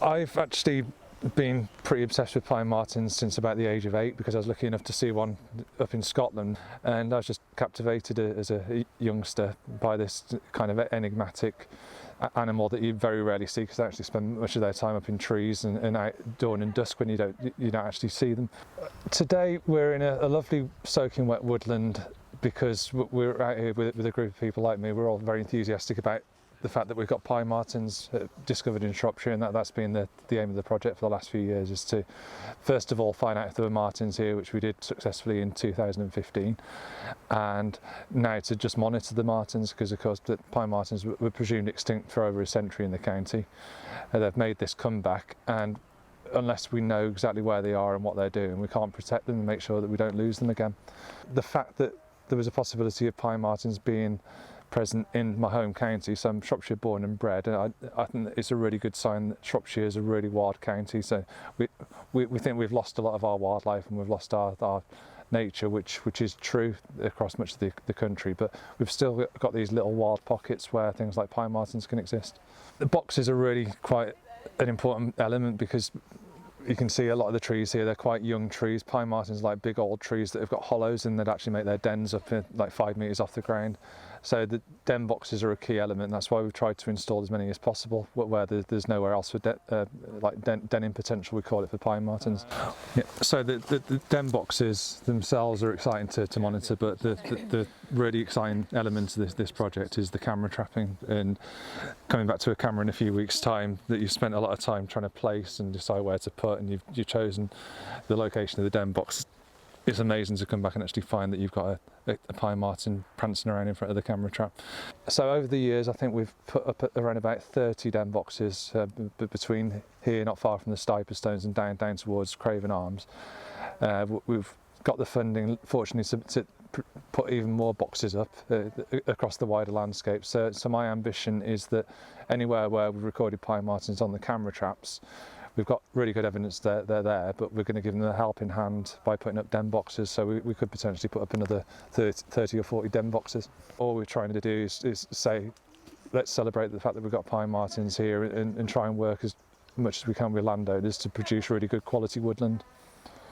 I've actually been pretty obsessed with pine martens since about the age of 8, because I was lucky enough to see one up in Scotland, and I was just captivated as a youngster by this kind of enigmatic animal that you very rarely see, because they actually spend much of their time up in trees and out dawn and dusk when you don't actually see them. Today we're in a lovely soaking wet woodland, because we're out here with a group of people like me. We're all very enthusiastic about the fact that we've got pine martens discovered in Shropshire, and that's been the aim of the project for the last few years, is to first of all find out if there were martens here, which we did successfully in 2015, and now to just monitor the martens, because of course the pine martens were presumed extinct for over a century in the county. They've made this comeback, and unless we know exactly where they are and what they're doing, we can't protect them and make sure that we don't lose them again. The fact that there was a possibility of pine martens being present in my home county, so I'm Shropshire born and bred, and I think it's a really good sign that Shropshire is a really wild county. So we think we've lost a lot of our wildlife and we've lost our nature, which is true across much of the country, but we've still got these little wild pockets where things like pine martens can exist. The boxes are really quite an important element, because you can see a lot of the trees here, they're quite young trees. Pine martens are like big old trees that have got hollows, and they'd actually make their dens up like 5 metres off the ground. So the den boxes are a key element. That's why we've tried to install as many as possible where there's nowhere else for denning potential, we call it, for pine martens. Yeah. So the den boxes themselves are exciting to monitor, but the really exciting element of this project is the camera trapping, and coming back to a camera in a few weeks' time that you've spent a lot of time trying to place and decide where to put, and you've chosen the location of the den box. It's amazing to come back and actually find that you've got a pine marten prancing around in front of the camera trap. So over the years, I think we've put up around about 30 den boxes between here, not far from the Stiper Stones, and down towards Craven Arms. We've got the funding, fortunately, to put even more boxes up across the wider landscape. So my ambition is that anywhere where we've recorded pine martens on the camera traps, we've got really good evidence they're there, but we're going to give them a helping hand by putting up den boxes. So we could potentially put up another 30 or 40 den boxes. All we're trying to do is say, let's celebrate the fact that we've got pine martens here, and try and work as much as we can with landowners to produce really good quality woodland.